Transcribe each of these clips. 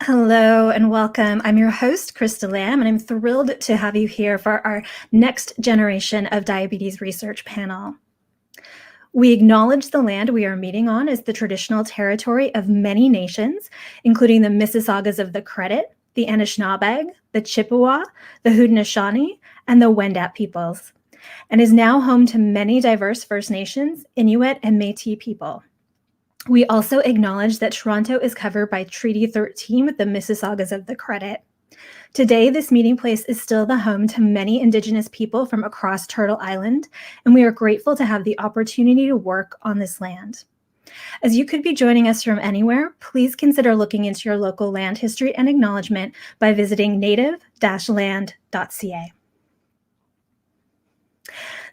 Hello and welcome. I'm your host, Krista Lamb, and I'm thrilled to have you here for our next generation of diabetes research panel. We acknowledge the land we are meeting on as the traditional territory of many nations, including the Mississaugas of the Credit, the Anishinaabe, the Chippewa, the Haudenosaunee, and the Wendat peoples, and is now home to many diverse First Nations, Inuit, and Métis people. We also acknowledge that Toronto is covered by Treaty 13 with the Mississaugas of the Credit. Today, this meeting place is still the home to many Indigenous people from across Turtle Island, and we are grateful to have the opportunity to work on this land. As you could be joining us from anywhere, please consider looking into your local land history and acknowledgement by visiting native-land.ca.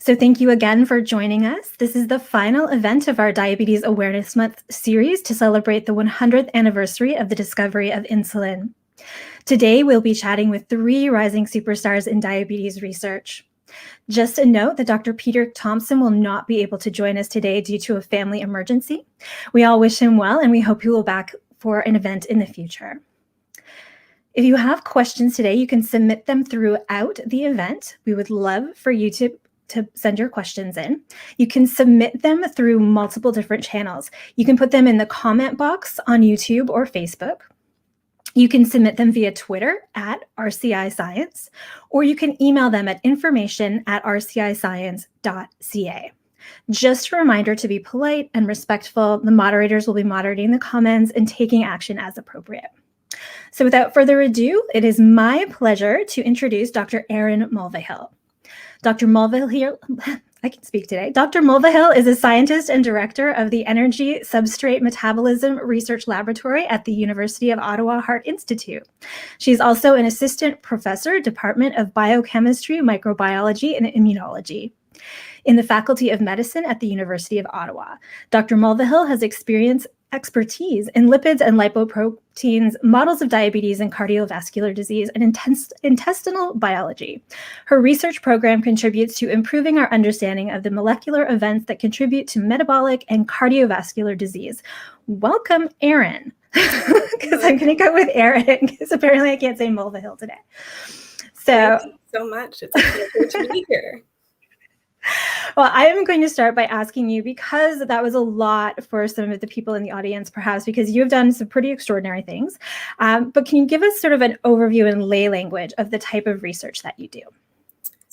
So thank you again for joining us. This is the final event of our Diabetes Awareness Month series to celebrate the 100th anniversary of the discovery of insulin. Today, we'll be chatting with 3 rising superstars in diabetes research. Just a note that Dr. Peter Thompson will not be able to join us today due to a family emergency. We all wish him well, and we hope he will be back for an event in the future. If you have questions today, you can submit them throughout the event. We would love for you to send your questions in. You can submit them through multiple different channels. You can put them in the comment box on YouTube or Facebook. You can submit them via Twitter at RCI Science, or you can email them at information@rciscience.ca. Just a reminder to be polite and respectful. The moderators will be moderating the comments and taking action as appropriate. So without further ado, it is my pleasure to introduce Dr. Erin Mulvihill. Dr. Mulvihill, I can speak today. Dr. Mulvihill is a scientist and director of the Energy Substrate Metabolism Research Laboratory at the University of Ottawa Heart Institute. She's also an assistant professor, Department of Biochemistry, Microbiology, and Immunology in the Faculty of Medicine at the University of Ottawa. Dr. Mulvihill has expertise in lipids and lipoproteins, models of diabetes and cardiovascular disease, and intestinal biology. Her research program contributes to improving our understanding of the molecular events that contribute to metabolic and cardiovascular disease. Welcome, Erin, because I'm going to go with Erin, because apparently I can't say Mulvihill today. Thank you so much. It's a pleasure to be here. Well, I am going to start by asking you, because that was a lot for some of the people in the audience, perhaps because you have done some pretty extraordinary things. But can you give us sort of an overview in lay language of the type of research that you do?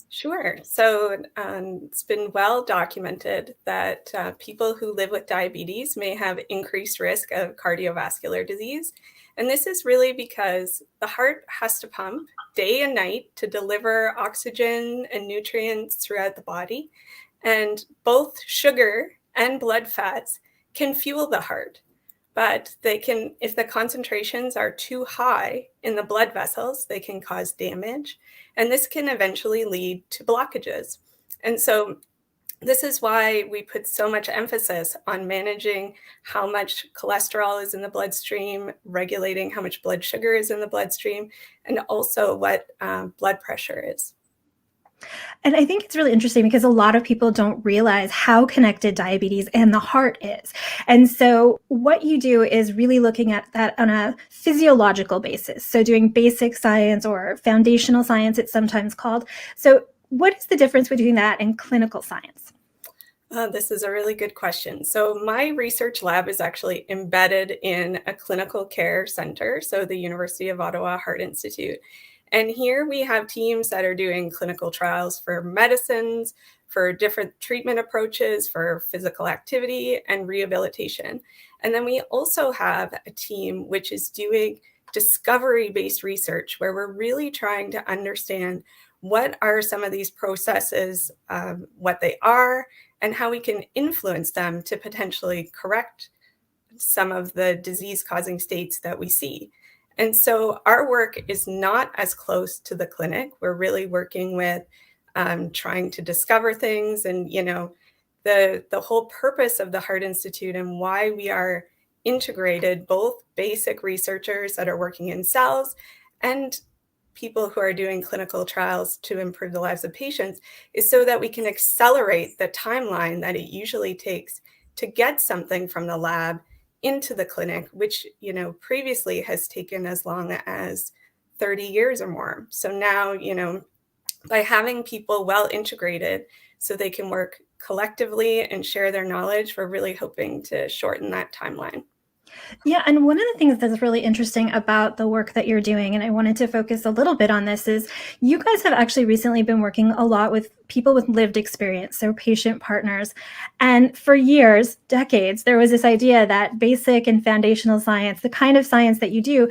Sure. So it's been well documented that people who live with diabetes may have increased risk of cardiovascular disease. And this is really because the heart has to pump day and night to deliver oxygen and nutrients throughout the body. And both sugar and blood fats can fuel the heart. But they can, if the concentrations are too high in the blood vessels, they can cause damage. And this can eventually lead to blockages. And so this is why we put so much emphasis on managing how much cholesterol is in the bloodstream, regulating how much blood sugar is in the bloodstream, and also what blood pressure is. And I think it's really interesting because a lot of people don't realize how connected diabetes and the heart is. And so what you do is really looking at that on a physiological basis. So doing basic science, or foundational science, it's sometimes called. So what is the difference between that and clinical science? This is a really good question. So my research lab is actually embedded in a clinical care center, so the University of Ottawa Heart Institute. And here we have teams that are doing clinical trials for medicines, for different treatment approaches, for physical activity and rehabilitation. And then we also have a team which is doing discovery-based research, where we're really trying to understand what are some of these processes, what they are, and how we can influence them to potentially correct some of the disease-causing states that we see. And so our work is not as close to the clinic. We're really working with trying to discover things. And, you know, the whole purpose of the Heart Institute and why we are integrated, both basic researchers that are working in cells and people who are doing clinical trials to improve the lives of patients, is so that we can accelerate the timeline that it usually takes to get something from the lab into the clinic, which, previously has taken as long as 30 years or more. So now, by having people well integrated so they can work collectively and share their knowledge, we're really hoping to shorten that timeline. Yeah, and one of the things that's really interesting about the work that you're doing, and I wanted to focus a little bit on this, is you guys have actually recently been working a lot with people with lived experience, so patient partners. And for years, decades, there was this idea that basic and foundational science, the kind of science that you do,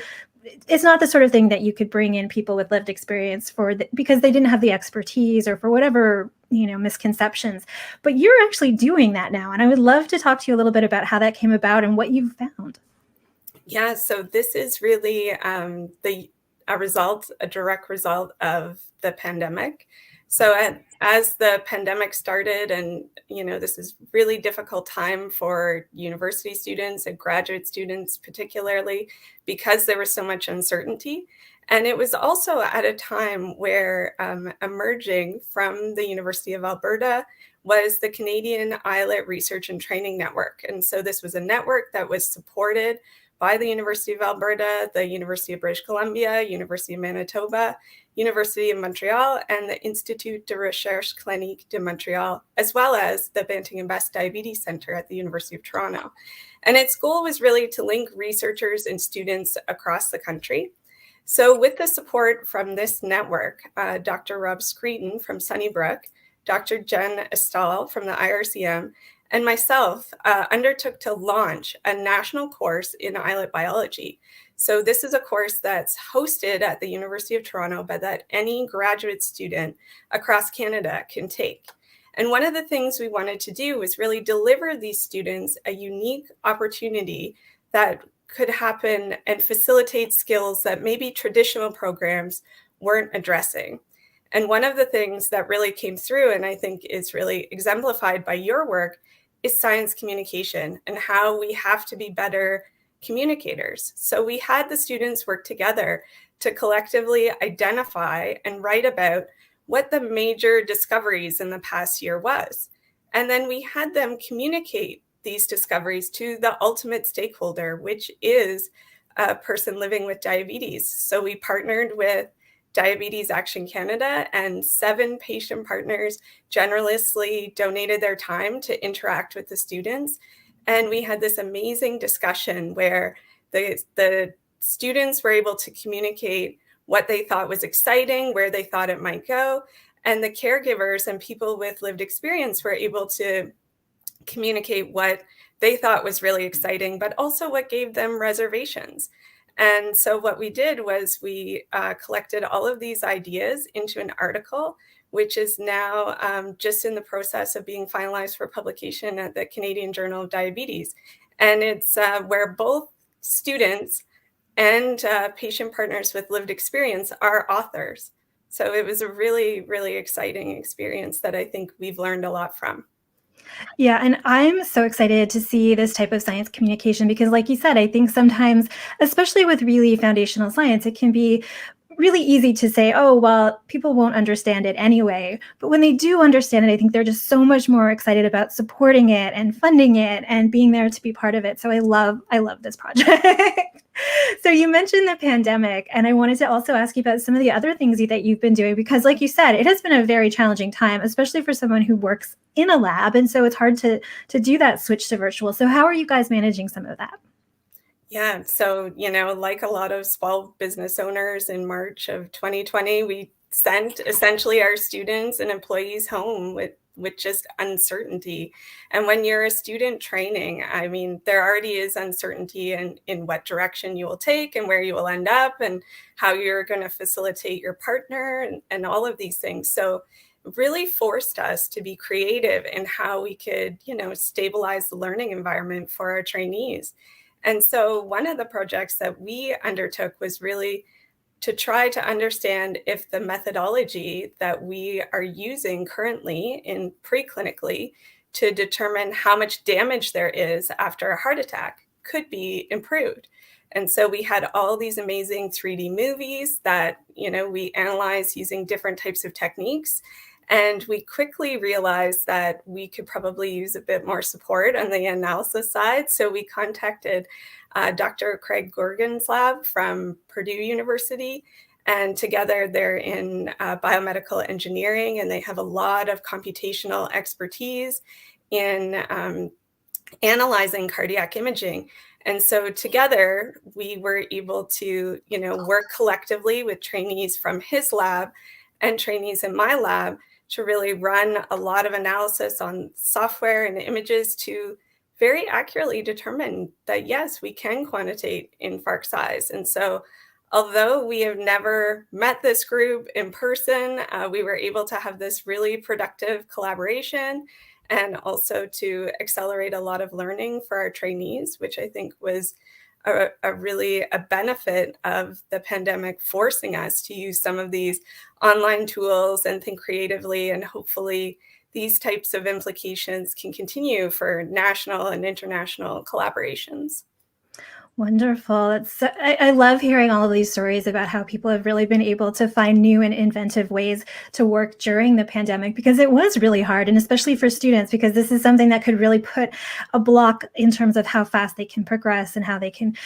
it's not the sort of thing that you could bring in people with lived experience because they didn't have the expertise or for whatever misconceptions. But you're actually doing that now, and I would love to talk to you a little bit about how that came about and what you've found. Yeah, so this is really a direct result of the pandemic. So as the pandemic started, and this is really difficult time for university students and graduate students, particularly because there was so much uncertainty. And it was also at a time where emerging from the University of Alberta was the Canadian Islet Research and Training Network. And so this was a network that was supported by the University of Alberta, the University of British Columbia, University of Manitoba, University of Montreal, and the Institut de Recherche Clinique de Montreal, as well as the Banting and Best Diabetes Center at the University of Toronto. And its goal was really to link researchers and students across the country. So with the support from this network, Dr. Rob Screeton from Sunnybrook, Dr. Jen Estal from the IRCM, and myself undertook to launch a national course in islet biology. So this is a course that's hosted at the University of Toronto, but that any graduate student across Canada can take. And one of the things we wanted to do was really deliver these students a unique opportunity that could happen and facilitate skills that maybe traditional programs weren't addressing. And one of the things that really came through, and I think is really exemplified by your work, is science communication and how we have to be better communicators. So we had the students work together to collectively identify and write about what the major discoveries in the past year was. And then we had them communicate these discoveries to the ultimate stakeholder, which is a person living with diabetes. So we partnered with Diabetes Action Canada, and 7 patient partners generously donated their time to interact with the students. And we had this amazing discussion where the students were able to communicate what they thought was exciting, where they thought it might go. And the caregivers and people with lived experience were able to communicate what they thought was really exciting, but also what gave them reservations. And so what we did was we collected all of these ideas into an article, which is now just in the process of being finalized for publication at the Canadian Journal of Diabetes. And it's where both students and patient partners with lived experience are authors. So it was a really, really exciting experience that I think we've learned a lot from. Yeah, and I'm so excited to see this type of science communication because, like you said, I think sometimes, especially with really foundational science, it can be really easy to say, oh, well, people won't understand it anyway. But when they do understand it, I think they're just so much more excited about supporting it and funding it and being there to be part of it. So I love this project. So you mentioned the pandemic, and I wanted to also ask you about some of the other things that you've been doing, because like you said, it has been a very challenging time, especially for someone who works in a lab. And so it's hard to do that switch to virtual. So how are you guys managing some of that? Yeah, so, like a lot of small business owners in March of 2020, we sent essentially our students and employees home with just uncertainty. And when you're a student training, I mean, there already is uncertainty in what direction you will take and where you will end up and how you're going to facilitate your partner and all of these things. So it really forced us to be creative in how we could, stabilize the learning environment for our trainees. And so one of the projects that we undertook was really to try to understand if the methodology that we are using currently in preclinically to determine how much damage there is after a heart attack could be improved. And so we had all these amazing 3D movies that, we analyzed using different types of techniques. And we quickly realized that we could probably use a bit more support on the analysis side. So we contacted Dr. Craig Gorgon's lab from Purdue University. And together they're in biomedical engineering, and they have a lot of computational expertise in analyzing cardiac imaging. And so together we were able to, work collectively with trainees from his lab and trainees in my lab to really run a lot of analysis on software and images to very accurately determine that, yes, we can quantitate infarct size. And so although we have never met this group in person, we were able to have this really productive collaboration and also to accelerate a lot of learning for our trainees, which I think was really a benefit of the pandemic, forcing us to use some of these online tools and think creatively. And hopefully these types of implications can continue for national and international collaborations. Wonderful. I love hearing all of these stories about how people have really been able to find new and inventive ways to work during the pandemic, because it was really hard, and especially for students, because this is something that could really put a block in terms of how fast they can progress and how they can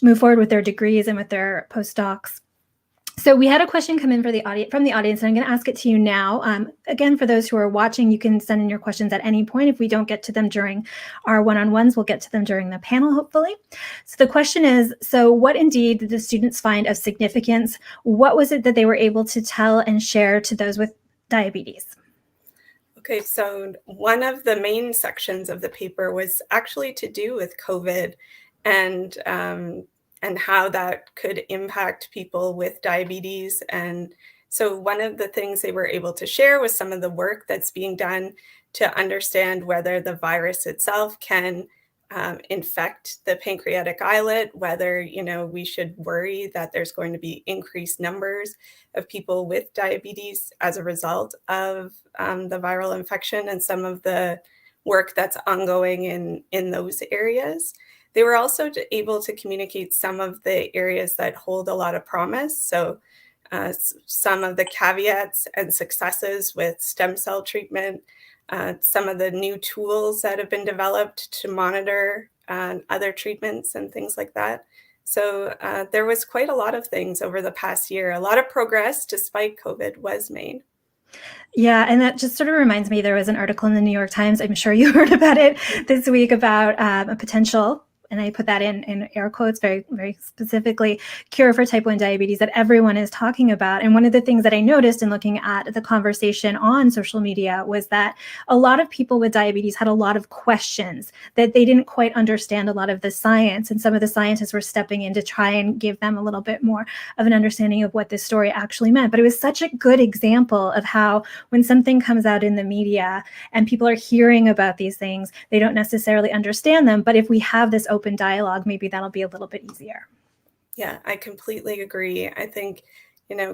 move forward with their degrees and with their postdocs. So we had a question come in from the audience, and I'm going to ask it to you now. Again, for those who are watching, you can send in your questions at any point. If we don't get to them during our one-on-ones, we'll get to them during the panel, hopefully. So the question is, so what indeed did the students find of significance? What was it that they were able to tell and share to those with diabetes? Okay, so one of the main sections of the paper was actually to do with COVID and how that could impact people with diabetes. And so one of the things they were able to share was some of the work that's being done to understand whether the virus itself can infect the pancreatic islet, whether, we should worry that there's going to be increased numbers of people with diabetes as a result of the viral infection, and some of the work that's ongoing in those areas. They were also able to communicate some of the areas that hold a lot of promise. So some of the caveats and successes with stem cell treatment, some of the new tools that have been developed to monitor other treatments and things like that. So there was quite a lot of things over the past year. A lot of progress despite COVID was made. Yeah, and that just sort of reminds me, there was an article in the New York Times, I'm sure you heard about it this week, about a potential, and I put that in air quotes very, very specifically, cure for type 1 diabetes that everyone is talking about. And one of the things that I noticed in looking at the conversation on social media was that a lot of people with diabetes had a lot of questions, that they didn't quite understand a lot of the science. And some of the scientists were stepping in to try and give them a little bit more of an understanding of what this story actually meant. But it was such a good example of how when something comes out in the media and people are hearing about these things, they don't necessarily understand them. But if we have this open dialogue, maybe that'll be a little bit easier. Yeah, I completely agree. I think,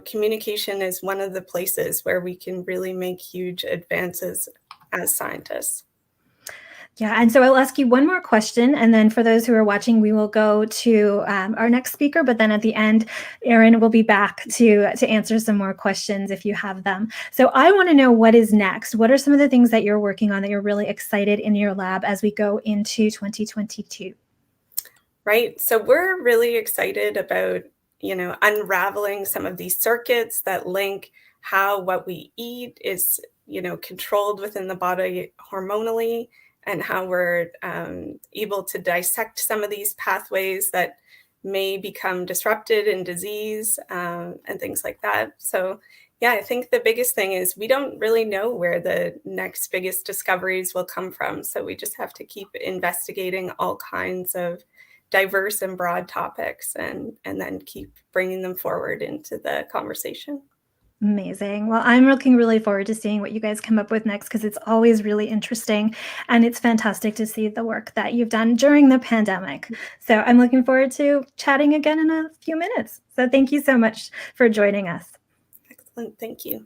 communication is one of the places where we can really make huge advances as scientists. Yeah, and so I'll ask you one more question, and then for those who are watching, we will go to our next speaker, but then at the end, Erin will be back to answer some more questions if you have them. So I want to know, what is next? What are some of the things that you're working on that you're really excited in your lab as we go into 2022? Right. So we're really excited about, unraveling some of these circuits that link how what we eat is, controlled within the body hormonally, and how we're able to dissect some of these pathways that may become disrupted in disease and things like that. So yeah, I think the biggest thing is we don't really know where the next biggest discoveries will come from. So we just have to keep investigating all kinds of diverse and broad topics and then keep bringing them forward into the conversation. Amazing. Well, I'm looking really forward to seeing what you guys come up with next, because it's always really interesting, and it's fantastic to see the work that you've done during the pandemic. So I'm looking forward to chatting again in a few minutes. So thank you so much for joining us. Excellent. Thank you.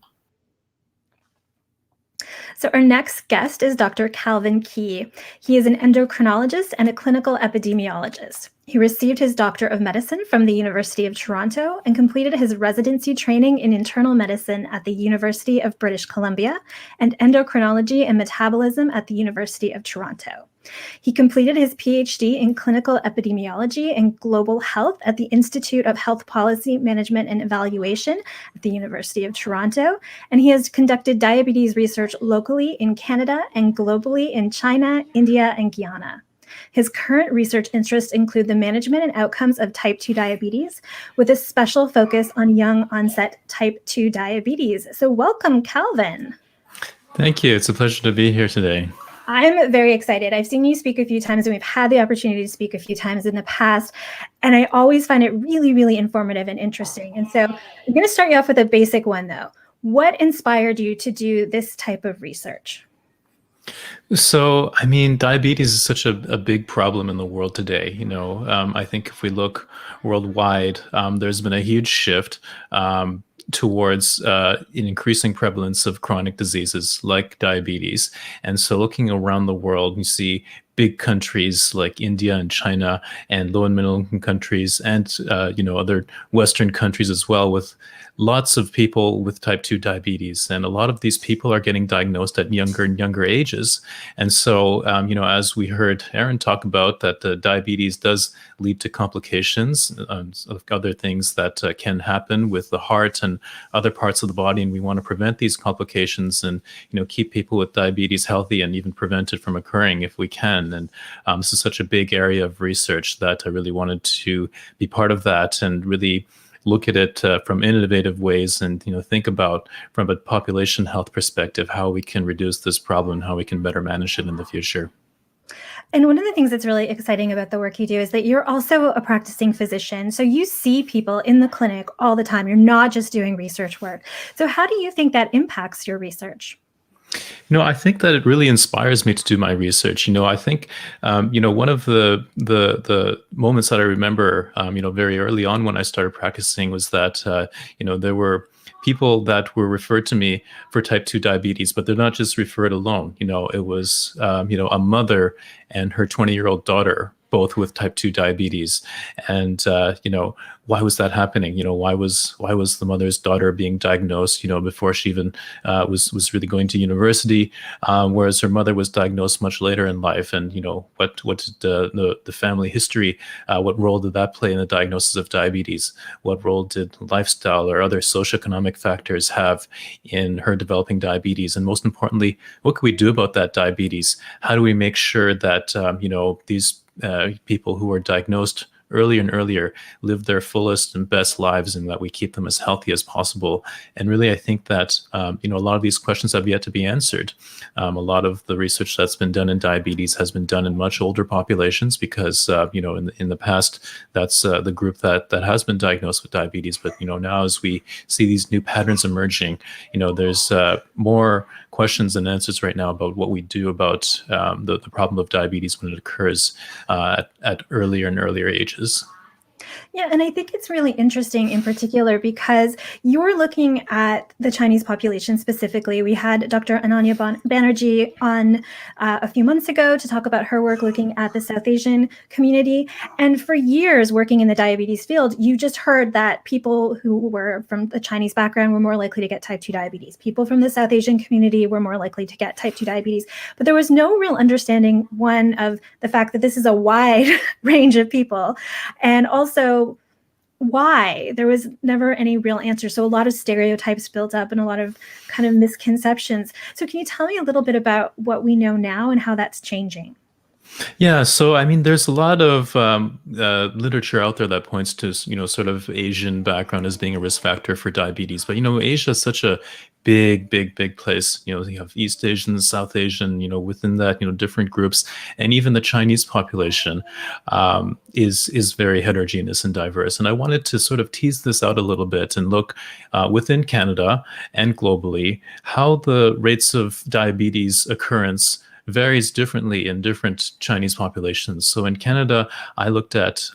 So our next guest is Dr. Calvin Key. He is an endocrinologist and a clinical epidemiologist. He received his Doctor of Medicine from the University of Toronto and completed his residency training in internal medicine at the University of British Columbia and endocrinology and metabolism at the University of Toronto. He completed his PhD in clinical epidemiology and global health at the Institute of Health Policy Management and Evaluation at the University of Toronto, and he has conducted diabetes research locally in Canada and globally in China, India, and Guyana. His current research interests include the management and outcomes of type 2 diabetes, with a special focus on young onset type 2 diabetes. So welcome, Calvin. Thank you. It's a pleasure to be here today. I'm very excited. I've seen you speak a few times, and we've had the opportunity to speak a few times in the past, and I always find it really, really informative and interesting. And so I'm going to start you off with a basic one, though. What inspired you to do this type of research? So, I mean, diabetes is such a big problem in the world today. I think if we look worldwide, there's been a huge shift towards an increasing prevalence of chronic diseases like diabetes. And so looking around the world, you see big countries like India and China and low and middle income countries and, other Western countries as well, with lots of people with type 2 diabetes. And a lot of these people are getting diagnosed at younger and younger ages. And so, as we heard Aaron talk about, that diabetes does lead to complications of other things that can happen with the heart and other parts of the body. And we want to prevent these complications and, keep people with diabetes healthy and even prevent it from occurring if we can. And this is such a big area of research that I really wanted to be part of that and really look at it from innovative ways and think about from a population health perspective how we can reduce this problem, how we can better manage it in the future. And one of the things that's really exciting about the work you do is that you're also a practicing physician. So you see people in the clinic all the time. You're not just doing research work. So how do you think that impacts your research? I think that it really inspires me to do my research. I think, one of the moments that I remember, very early on when I started practicing was that, there were people that were referred to me for type 2 diabetes, but they're not just referred alone. It was, a mother and her 20-year-old daughter, both with type 2 diabetes. And, why was that happening? Why was the mother's daughter being diagnosed, before she even was really going to university, whereas her mother was diagnosed much later in life? And, what did the family history, what role did that play in the diagnosis of diabetes? What role did lifestyle or other socioeconomic factors have in her developing diabetes? And most importantly, what can we do about that diabetes? How do we make sure that, these people who are diagnosed earlier and earlier live their fullest and best lives, and that we keep them as healthy as possible? And really, I think that, a lot of these questions have yet to be answered. A lot of the research that's been done in diabetes has been done in much older populations because, in the past, that's the group that has been diagnosed with diabetes. But, now as we see these new patterns emerging, there's more questions than answers right now about what we do about the problem of diabetes when it occurs at earlier and earlier ages. Yeah, and I think it's really interesting in particular because you're looking at the Chinese population specifically. We had Dr. Ananya Banerjee on a few months ago to talk about her work looking at the South Asian community. And for years working in the diabetes field, you just heard that people who were from the Chinese background were more likely to get type 2 diabetes. People from the South Asian community were more likely to get type 2 diabetes. But there was no real understanding, one, of the fact that this is a wide range of people, and also why. There was never any real answer. So a lot of stereotypes built up and a lot of kind of misconceptions. So can you tell me a little bit about what we know now and how that's changing? Yeah, so I mean, there's a lot of literature out there that points to, sort of Asian background as being a risk factor for diabetes. But, Asia is such a big place. You have East Asian, South Asian, within that, different groups. And even the Chinese population is very heterogeneous and diverse. And I wanted to sort of tease this out a little bit and look within Canada and globally how the rates of diabetes occurrence varies differently in different Chinese populations. So in Canada, I looked at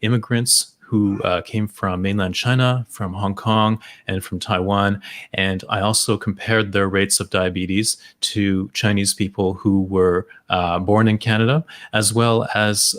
immigrants who came from mainland China, from Hong Kong, and from Taiwan. And I also compared their rates of diabetes to Chinese people who were born in Canada, as well as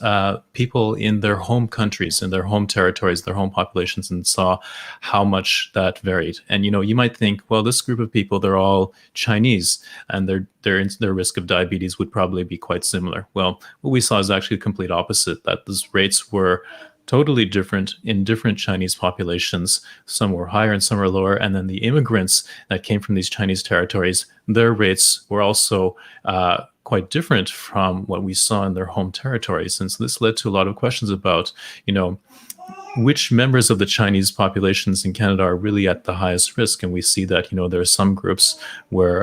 people in their home countries, in their home territories, their home populations, and saw how much that varied. And you might think, well, this group of people, they're all Chinese, and their risk of diabetes would probably be quite similar. Well, what we saw is actually the complete opposite, that those rates were totally different in different Chinese populations. Some were higher and some were lower. And then the immigrants that came from these Chinese territories, their rates were also quite different from what we saw in their home territories. And so this led to a lot of questions about, which members of the Chinese populations in Canada are really at the highest risk. And we see that, there are some groups where,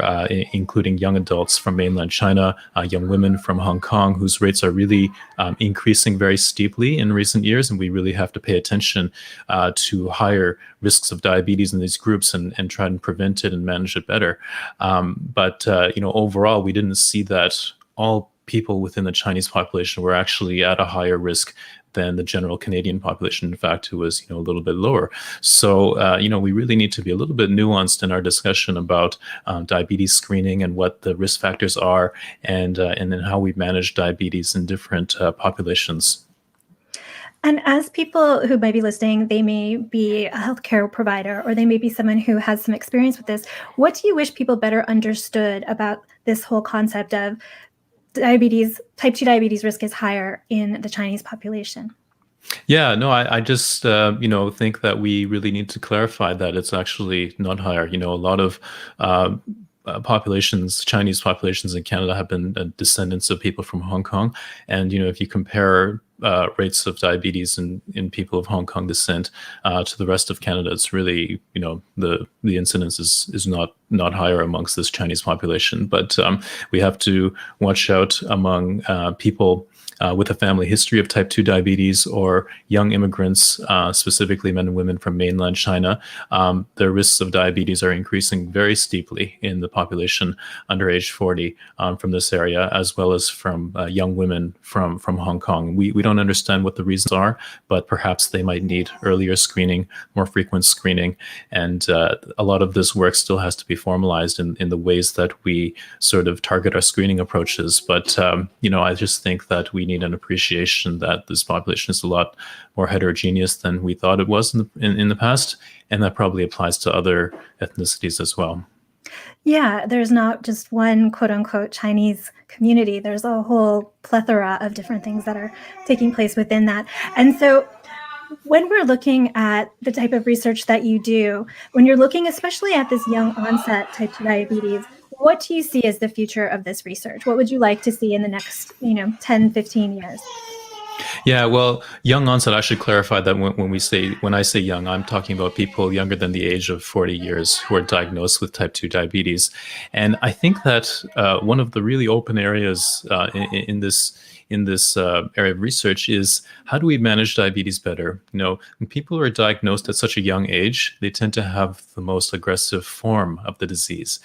including young adults from mainland China, young women from Hong Kong, whose rates are really increasing very steeply in recent years. And we really have to pay attention to higher risks of diabetes in these groups and try and prevent it and manage it better. But overall, we didn't see that all people within the Chinese population were actually at a higher risk than the general Canadian population, in fact, who was a little bit lower. So we really need to be a little bit nuanced in our discussion about diabetes screening and what the risk factors are, and then how we manage diabetes in different populations. And as people who might be listening, they may be a healthcare provider, or they may be someone who has some experience with this. What do you wish people better understood about this whole concept of diabetes, type 2 diabetes risk is higher in the Chinese population? Yeah, no, I just, think that we really need to clarify that it's actually not higher. A lot of Chinese populations in Canada have been descendants of people from Hong Kong. And, if you compare rates of diabetes in people of Hong Kong descent to the rest of Canada, it's really, the incidence is not higher amongst this Chinese population. But we have to watch out among people with a family history of type 2 diabetes, or young immigrants, specifically men and women from mainland China. Their risks of diabetes are increasing very steeply in the population under age 40 from this area, as well as from young women from Hong Kong. We don't understand what the reasons are, but perhaps they might need earlier screening, more frequent screening. And a lot of this work still has to be formalized in the ways that we sort of target our screening approaches. But, I just think that we need an appreciation that this population is a lot more heterogeneous than we thought it was in the past. And that probably applies to other ethnicities as well. Yeah, there's not just one quote unquote Chinese community. There's a whole plethora of different things that are taking place within that. And so when we're looking at the type of research that you do, when you're looking especially at this young onset type 2 diabetes, what do you see as the future of this research? What would you like to see in the next, 10, 15 years? Yeah, well, young onset, I should clarify that when I say young, I'm talking about people younger than the age of 40 years who are diagnosed with type 2 diabetes. And I think that one of the really open areas in this area of research is, how do we manage diabetes better? When people are diagnosed at such a young age, they tend to have the most aggressive form of the disease.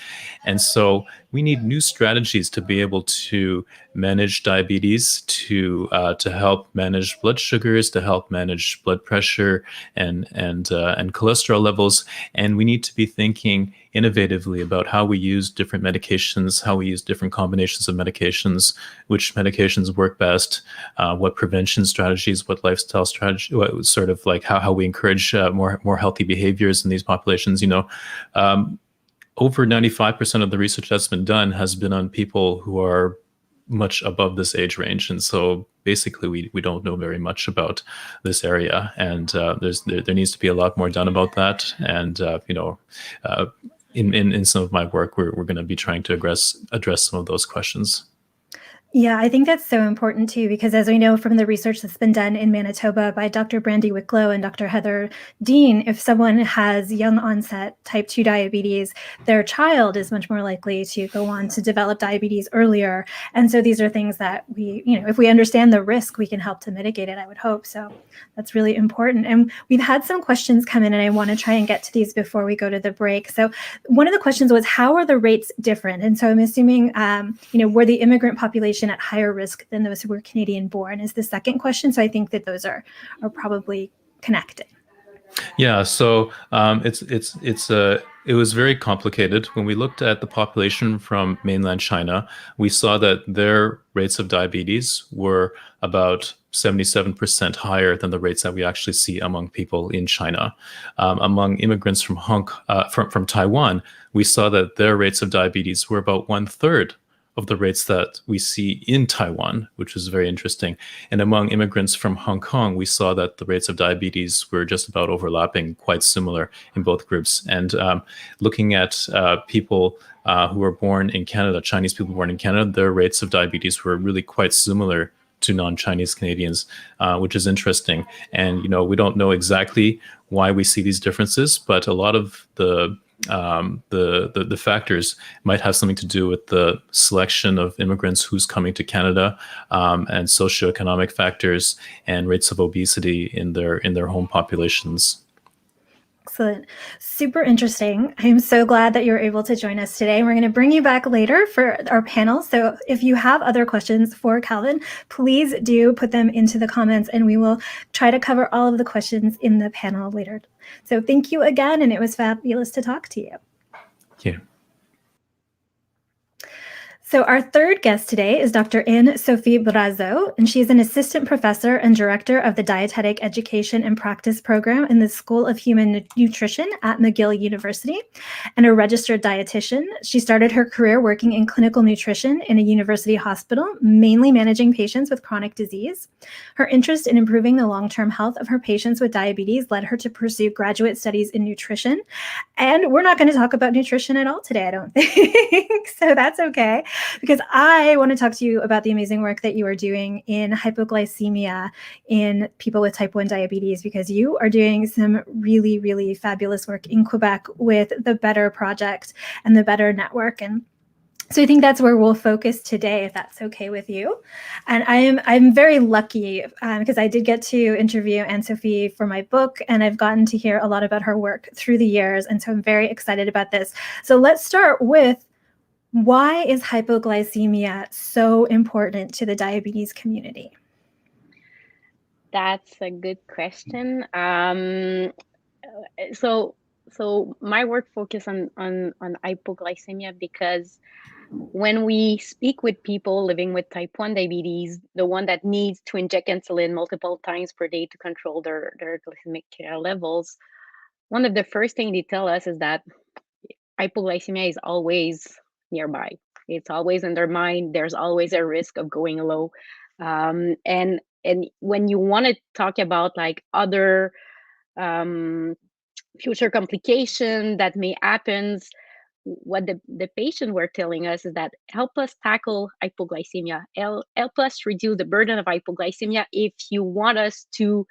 And so we need new strategies to be able to manage diabetes, to help manage blood sugars, to help manage blood pressure and cholesterol levels. And we need to be thinking innovatively about how we use different medications, how we use different combinations of medications, which medications work best, what prevention strategies, what lifestyle strategy, what sort of like how we encourage more healthy behaviors in these populations. Over 95% of the research that's been done has been on people who are much above this age range. And so basically we don't know very much about this area. And there needs to be a lot more done about that. And, in some of my work, we're going to be trying to address some of those questions. Yeah, I think that's so important too, because as we know from the research that's been done in Manitoba by Dr. Brandy Wicklow and Dr. Heather Dean, if someone has young onset type 2 diabetes, their child is much more likely to go on to develop diabetes earlier. And so these are things that we, if we understand the risk, we can help to mitigate it, I would hope. So that's really important. And we've had some questions come in, and I want to try and get to these before we go to the break. So one of the questions was, how are the rates different? And so I'm assuming, were the immigrant population at higher risk than those who were Canadian born is the second question. So I think that those are probably connected? Yeah, so it was very complicated. When we looked at the population from mainland China, we saw that their rates of diabetes were about 77% higher than the rates that we actually see among people in China. Among immigrants from Taiwan, we saw that their rates of diabetes were about one-third of the rates that we see in Taiwan, which was very interesting. And among immigrants from Hong Kong, we saw that the rates of diabetes were just about overlapping, quite similar in both groups. And looking at people who were born in Canada, Chinese people born in Canada, their rates of diabetes were really quite similar to non-Chinese Canadians, which is interesting. And we don't know exactly why we see these differences, but a lot of the factors might have something to do with the selection of immigrants who's coming to Canada, and socioeconomic factors and rates of obesity in their home populations. Excellent. Super interesting. I'm so glad that you were able to join us today. We're going to bring you back later for our panel. So if you have other questions for Calvin, please do put them into the comments and we will try to cover all of the questions in the panel later. So thank you again, and it was fabulous to talk to you. Thank you. So our third guest today is Dr. Anne-Sophie Brazeau, and she is an assistant professor and director of the Dietetic Education and Practice Program in the School of Human Nutrition at McGill University, and a registered dietitian. She started her career working in clinical nutrition in a university hospital, mainly managing patients with chronic disease. Her interest in improving the long-term health of her patients with diabetes led her to pursue graduate studies in nutrition. And we're not going to talk about nutrition at all today, I don't think. So that's okay, because I want to talk to you about the amazing work that you are doing in hypoglycemia in people with type 1 diabetes, because you are doing some really, really fabulous work in Quebec with the Better Project and the Better Network. And so I think that's where we'll focus today, if that's okay with you. And I'm very lucky because I did get to interview Anne-Sophie for my book, and I've gotten to hear a lot about her work through the years. And so I'm very excited about this. So let's start with, why is hypoglycemia so important to the diabetes community? That's a good question. So my work focuses on hypoglycemia because when we speak with people living with type 1 diabetes, the one that needs to inject insulin multiple times per day to control their glycemic levels, one of the first things they tell us is that hypoglycemia is always nearby. It's always in their mind. There's always a risk of going low. And when you want to talk about like other future complication that may happen, what the patient were telling us is that help us tackle hypoglycemia, help us reduce the burden of hypoglycemia. If you want us to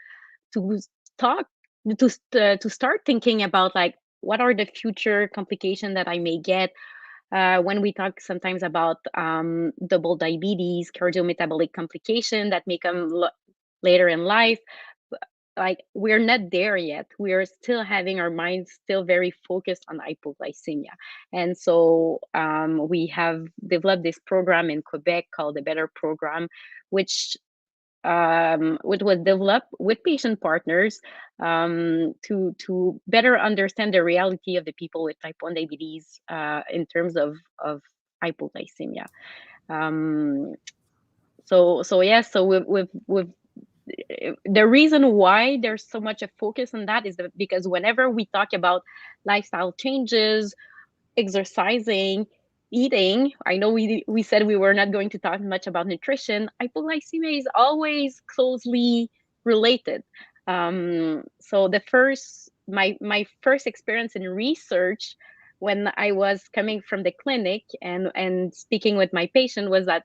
talk to start thinking about like what are the future complications that I may get, when we talk sometimes about double diabetes, cardiometabolic complication that may come later in life. Like, we're not there yet. We're still having our minds still very focused on hypoglycemia. And so we have developed this program in Quebec called the Better Program, which was developed with patient partners to better understand the reality of the people with type 1 diabetes in terms of hypoglycemia. So we've the reason why there's so much a focus on that is that because whenever we talk about lifestyle changes, exercising, eating, I know we said we were not going to talk much about nutrition. Hypoglycemia is always closely related. So my first experience in research when I was coming from the clinic and speaking with my patient was that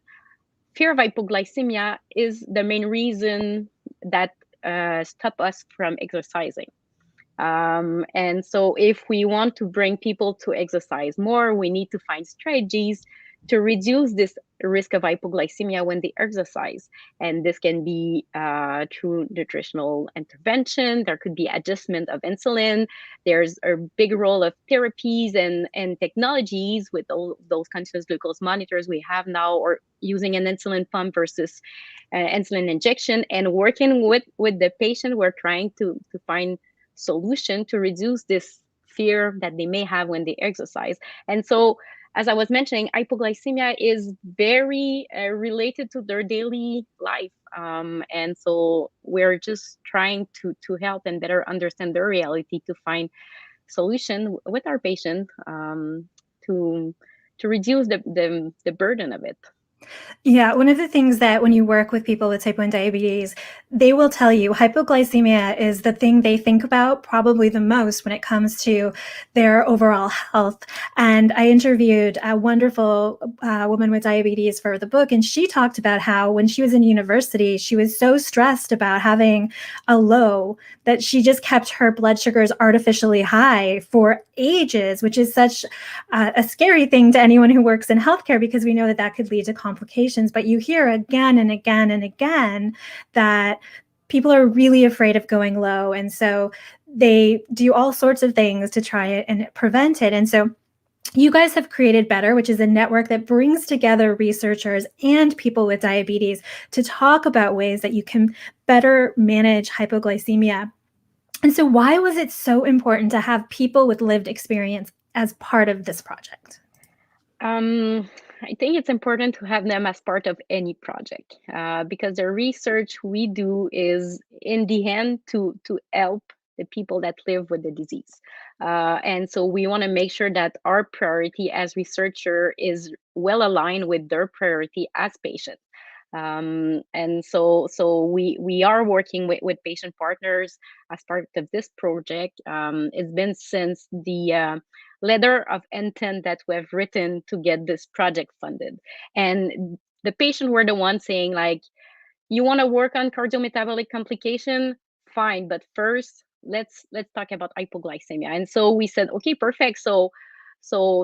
fear of hypoglycemia is the main reason that stop us from exercising. And so if we want to bring people to exercise more, we need to find strategies to reduce this risk of hypoglycemia when they exercise. And this can be through nutritional intervention. There could be adjustment of insulin. There's a big role of therapies and technologies with all those continuous glucose monitors we have now, or using an insulin pump versus insulin injection, and working with the patient. We're trying to find solution to reduce this fear that they may have when they exercise. And so, as I was mentioning, hypoglycemia is very related to their daily life. And so we're just trying to help and better understand their reality to find solution with our patient to reduce the burden of it. Yeah, one of the things that when you work with people with type 1 diabetes, they will tell you hypoglycemia is the thing they think about probably the most when it comes to their overall health. And I interviewed a wonderful woman with diabetes for the book, and she talked about how when she was in university, she was so stressed about having a low that she just kept her blood sugars artificially high for ages, which is such a scary thing to anyone who works in healthcare, because we know that that could lead to complications. But you hear again and again and again that people are really afraid of going low. And so they do all sorts of things to try it and prevent it. And so you guys have created Better, which is a network that brings together researchers and people with diabetes to talk about ways that you can better manage hypoglycemia. And so why was it so important to have people with lived experience as part of this project? I think it's important to have them as part of any project because the research we do is in the end to help the people that live with the disease. And so we want to make sure that our priority as researcher is well aligned with their priority as patients. And so we are working with patient partners as part of this project. It's been since the letter of intent that we have written to get this project funded. And the patient were the ones saying, like, you want to work on cardiometabolic complication? Fine, but first let's talk about hypoglycemia. And so we said, okay, perfect. So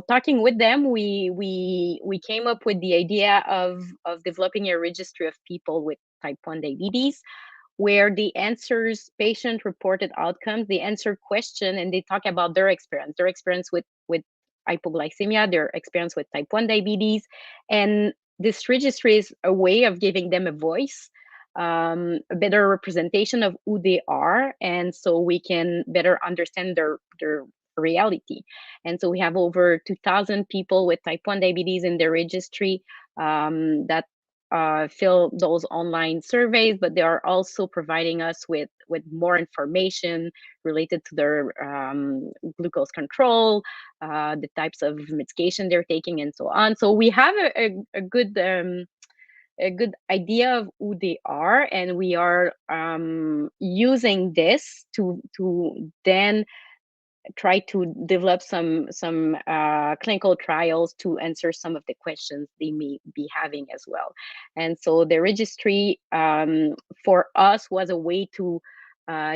talking with them, we came up with the idea of developing a registry of people with type 1 diabetes, where the answers patient reported outcomes, they answer question, and they talk about their experience with hypoglycemia, their experience with type 1 diabetes. And this registry is a way of giving them a voice, a better representation of who they are, and so we can better understand their reality. And so we have over 2,000 people with type 1 diabetes in the registry that fill those online surveys, but they are also providing us with more information related to their glucose control, the types of medication they're taking, and so on. So we have a good idea of who they are, and we are using this to then try to develop some clinical trials to answer some of the questions they may be having as well. And so the registry for us was a way to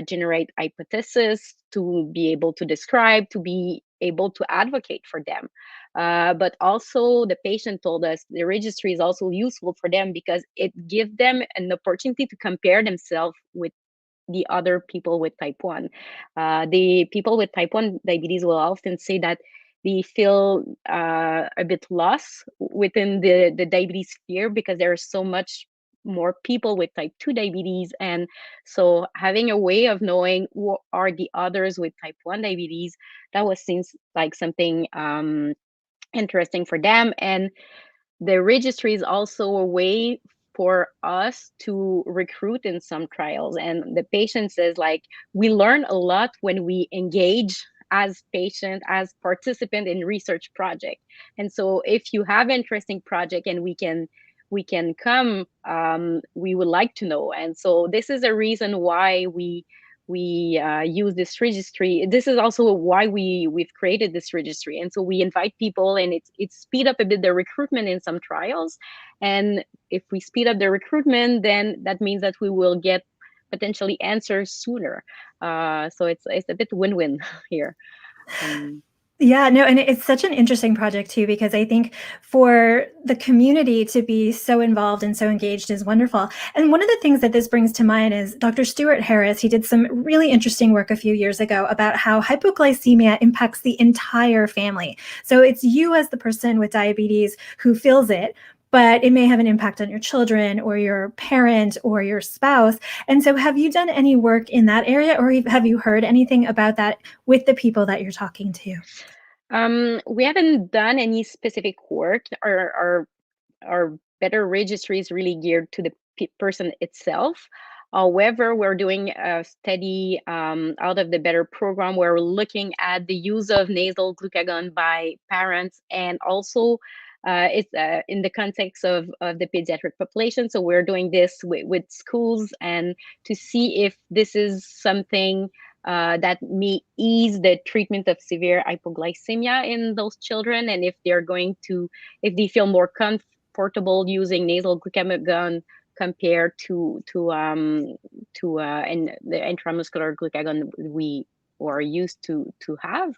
generate hypotheses, to be able to describe, to be able to advocate for them. But also the patient told us the registry is also useful for them because it gives them an opportunity to compare themselves with the other people with type 1. The people with type 1 diabetes will often say that they feel a bit lost within the diabetes sphere because there are so much more people with type 2 diabetes. And so having a way of knowing who are the others with type 1 diabetes, that was seems like something interesting for them. And the registry is also a way for us to recruit in some trials. And the patient says, like, we learn a lot when we engage as patient, as participant in research project. And so if you have interesting project and we can come, we would like to know. And so this is a reason why we use this registry. This is also why we've created this registry. And so we invite people, and it's speed up a bit the recruitment in some trials. And if we speed up the recruitment, then that means that we will get potentially answers sooner. So it's a bit win-win here. Yeah, no, and it's such an interesting project too, because I think for the community to be so involved and so engaged is wonderful. And one of the things that this brings to mind is Dr. Stuart Harris. He did some really interesting work a few years ago about how hypoglycemia impacts the entire family. So it's you as the person with diabetes who feels it, but it may have an impact on your children or your parent or your spouse. And so have you done any work in that area, or have you heard anything about that with the people that you're talking to? We haven't done any specific work. Our better registry is really geared to the person itself. However, we're doing a study out of the Better program where we're looking at the use of nasal glucagon by parents, and also it's in the context of the pediatric population. So we're doing this with schools, and to see if this is something that may ease the treatment of severe hypoglycemia in those children, and if they feel more comfortable using nasal glucagon compared to and the intramuscular glucagon we are used to have.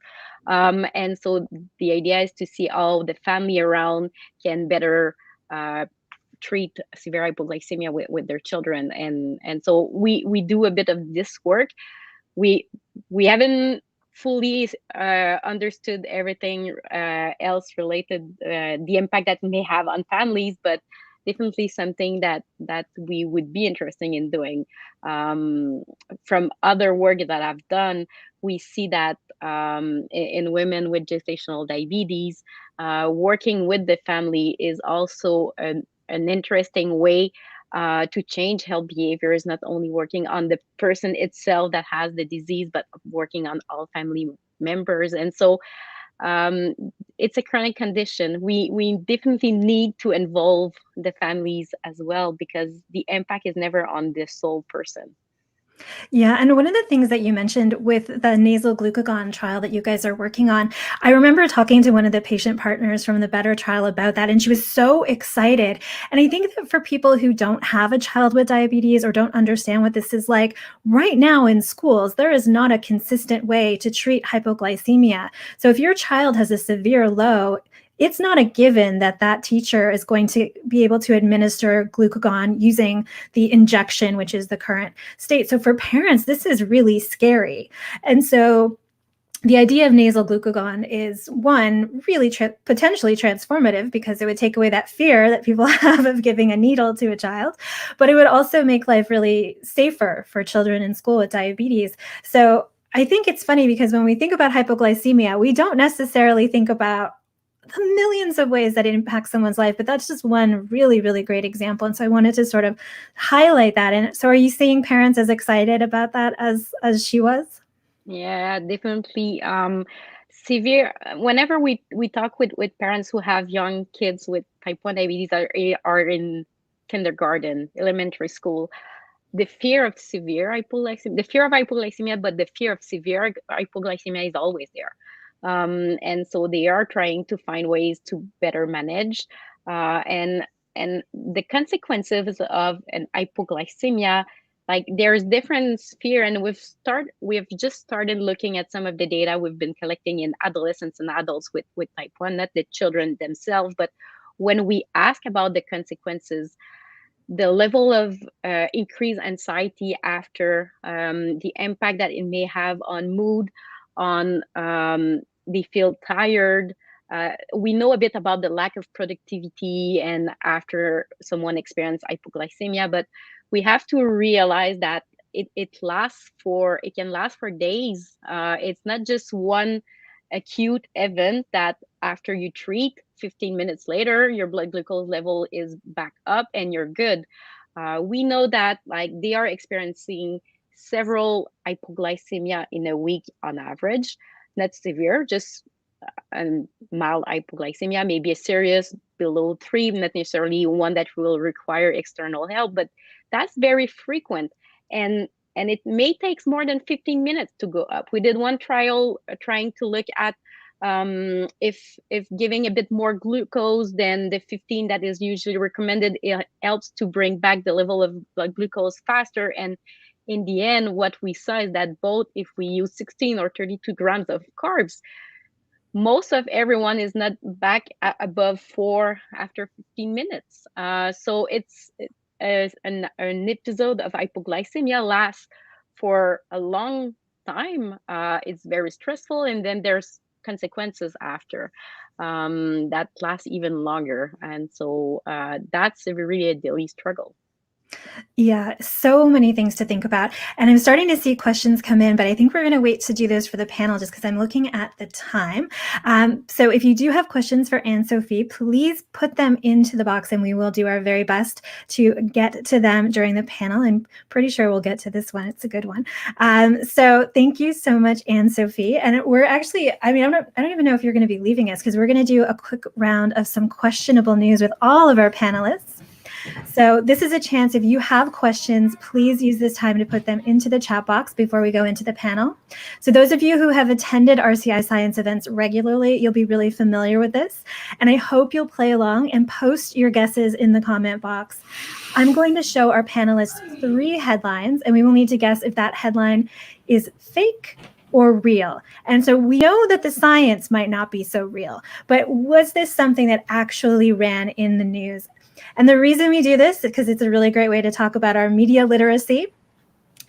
And so the idea is to see how the family around can better treat severe hypoglycemia with their children, and so we do a bit of this work. We haven't fully understood everything else related, the impact that may have on families, but definitely something that we would be interested in doing. From other work that I've done, we see that in women with gestational diabetes, working with the family is also an interesting way to change health behaviors, not only working on the person itself that has the disease, but working on all family members. And so it's a chronic condition. We definitely need to involve the families as well, because the impact is never on the sole person. Yeah, and one of the things that you mentioned with the nasal glucagon trial that you guys are working on, I remember talking to one of the patient partners from the Better trial about that, and she was so excited. And I think that for people who don't have a child with diabetes or don't understand what this is like, right now in schools, there is not a consistent way to treat hypoglycemia. So if your child has a severe low, it's not a given that that teacher is going to be able to administer glucagon using the injection, which is the current state. So for parents, this is really scary. And so the idea of nasal glucagon is, one, really potentially transformative, because it would take away that fear that people have of giving a needle to a child, but it would also make life really safer for children in school with diabetes. So I think it's funny because when we think about hypoglycemia, we don't necessarily think about the millions of ways that it impacts someone's life, but that's just one really, really great example. And so I wanted to sort of highlight that. And so are you seeing parents as excited about that as she was? Yeah, definitely. Severe. Whenever we talk with parents who have young kids with type 1 diabetes, are in kindergarten, elementary school, the fear of hypoglycemia, but the fear of severe hypoglycemia is always there. And so they are trying to find ways to better manage, and the consequences of an hypoglycemia, like there's different sphere, and we've just started looking at some of the data we've been collecting in adolescents and adults with type 1, not the children themselves, but when we ask about the consequences, the level of increased anxiety after, the impact that it may have on mood, on they feel tired. We know a bit about the lack of productivity and after someone experienced hypoglycemia, but we have to realize that it can last for days. It's not just one acute event that after you treat 15 minutes later your blood glucose level is back up and you're good. We know that like they are experiencing several hypoglycemia in a week on average, not severe, just mild hypoglycemia, maybe a serious below 3, not necessarily one that will require external help, but that's very frequent. And it may take more than 15 minutes to go up. We did one trial trying to look at if giving a bit more glucose than the 15 that is usually recommended, it helps to bring back the level of blood glucose faster. And in the end, what we saw is that both if we use 16 or 32 grams of carbs, most of everyone is not back above 4 after 15 minutes. So an episode of hypoglycemia lasts for a long time. It's very stressful, and then there's consequences after that last even longer. And so that's really a daily struggle. Yeah, so many things to think about. And I'm starting to see questions come in, but I think we're going to wait to do those for the panel just because I'm looking at the time. So if you do have questions for Anne-Sophie, please put them into the box and we will do our very best to get to them during the panel. I'm pretty sure we'll get to this one. It's a good one. So thank you so much, Anne-Sophie. And we're actually, I don't even know if you're going to be leaving us because we're going to do a quick round of some questionable news with all of our panelists. So this is a chance, if you have questions, please use this time to put them into the chat box before we go into the panel. So those of you who have attended RCI Science events regularly, you'll be really familiar with this. And I hope you'll play along and post your guesses in the comment box. I'm going to show our panelists 3 headlines, and we will need to guess if that headline is fake or real. And so we know that the science might not be so real, but was this something that actually ran in the news? And the reason we do this is because it's a really great way to talk about our media literacy.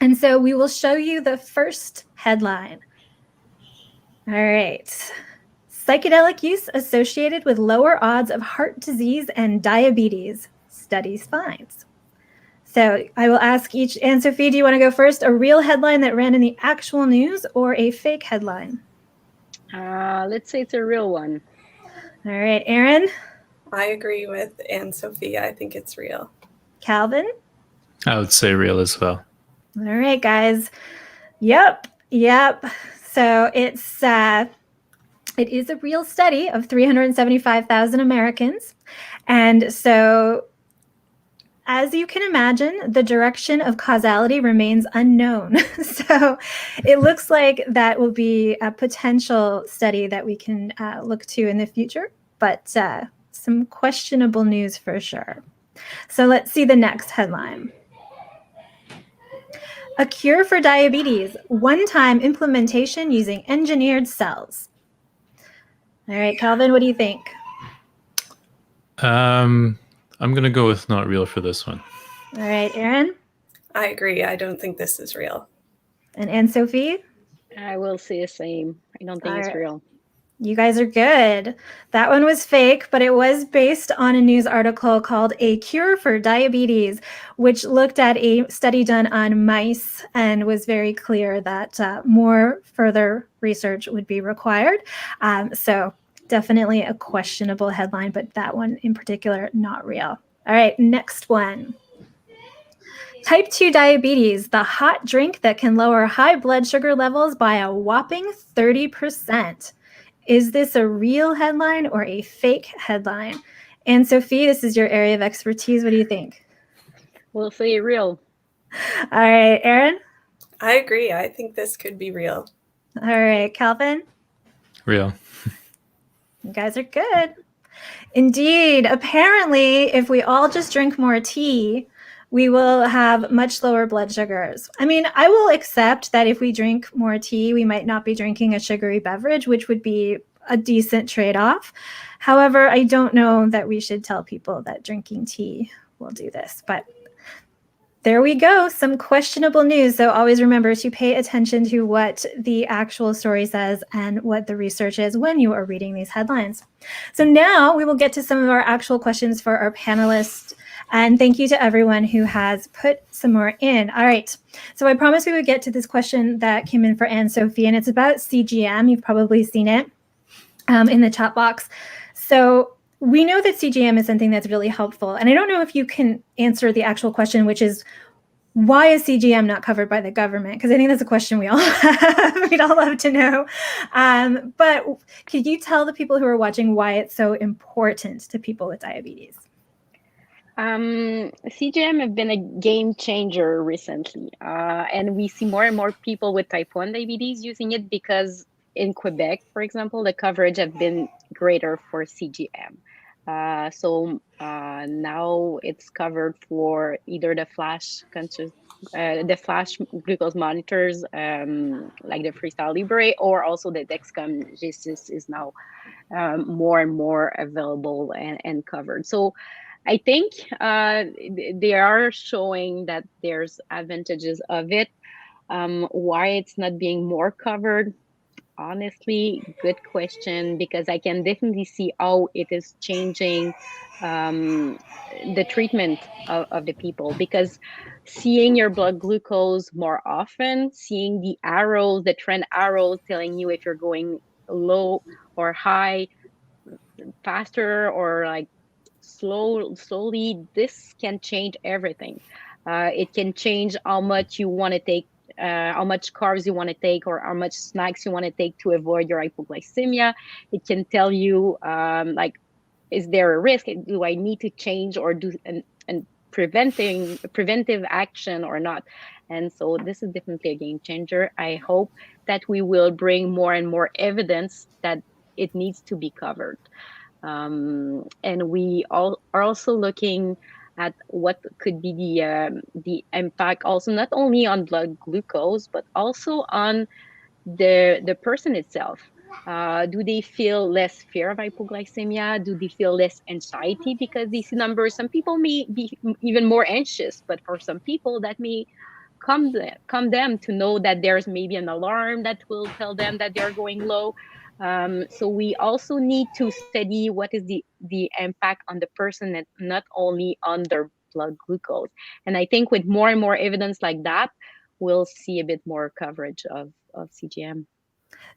And so we will show you the first headline. All right. Psychedelic use associated with lower odds of heart disease and diabetes, studies finds. So I will ask each, Anne-Sophie, do you want to go first? A real headline that ran in the actual news or a fake headline? Let's say it's a real one. All right, Aaron? I agree with Anne-Sophie. I think it's real. Calvin? I would say real as well. All right, guys. Yep. So it is a real study of 375,000 Americans. And so, as you can imagine, the direction of causality remains unknown. So it looks like that will be a potential study that we can look to in the future, but some questionable news for sure. So let's see the next headline. A cure for diabetes, one-time implementation using engineered cells. All right, Calvin, what do you think? I'm going to go with not real for this one. All right, Aaron? I agree. I don't think this is real. And Anne-Sophie? I will say the same. I don't think it's real. You guys are good. That one was fake, but it was based on a news article called A Cure for Diabetes, which looked at a study done on mice and was very clear that more further research would be required. So definitely a questionable headline, but that one in particular, not real. All right, next one. Type 2 diabetes, the hot drink that can lower high blood sugar levels by a whopping 30%. Is this a real headline or a fake headline? Anne-Sophie, this is your area of expertise. What do you think? We'll say real. All right, Aaron? I agree. I think this could be real. All right, Calvin? Real. You guys are good. Indeed. Apparently, if we all just drink more tea, we will have much lower blood sugars. I mean, I will accept that if we drink more tea, we might not be drinking a sugary beverage, which would be a decent trade-off. However, I don't know that we should tell people that drinking tea will do this, but there we go, some questionable news. So always remember to pay attention to what the actual story says and what the research is when you are reading these headlines. So now we will get to some of our actual questions for our panelists. And thank you to everyone who has put some more in. All right. So I promised we would get to this question that came in for Anne-Sophie, and it's about CGM. You've probably seen it in the chat box. So we know that CGM is something that's really helpful. And I don't know if you can answer the actual question, which is, why is CGM not covered by the government? Because I think that's a question we all have. We'd all love to know. But could you tell the people who are watching why it's so important to people with diabetes? CGM have been a game changer recently, and we see more and more people with type 1 diabetes using it because in Quebec, for example, the coverage have been greater for CGM. So now it's covered for either the flash the flash glucose monitors, like the Freestyle Libre, or also the Dexcom G6 is now more and more available and covered. So I think they are showing that there's advantages of it. Why it's not being more covered? Honestly, good question, because I can definitely see how it is changing the treatment of the people, because seeing your blood glucose more often, seeing the arrows, the trend arrows telling you if you're going low or high, faster or like slowly, this can change everything. It can change how much you want to take, how much carbs you want to take, or how much snacks you want to take to avoid your hypoglycemia. It can tell you like, is there a risk? Do I need to change or do and preventive action or not? And so this is definitely a game changer. I hope that we will bring more and more evidence that it needs to be covered. And we all are also looking at what could be the impact, also not only on blood glucose, but also on the person itself. Do they feel less fear of hypoglycemia? Do they feel less anxiety because they see numbers? Some people may be even more anxious, but for some people that may calm them to know that there's maybe an alarm that will tell them that they're going low. So we also need to study what is the impact on the person, and not only on their blood glucose. And I think with more and more evidence like that, we'll see a bit more coverage of CGM.